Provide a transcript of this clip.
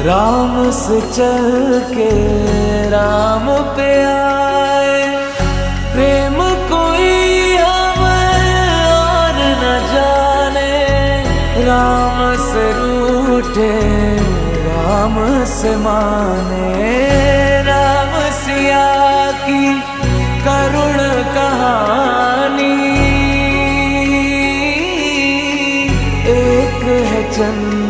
राम से चल के राम पे आए। प्रेम कोई हमें और न जाने, राम से रूठे राम से माने। राम सिया की करुण कहानी, एक है चंद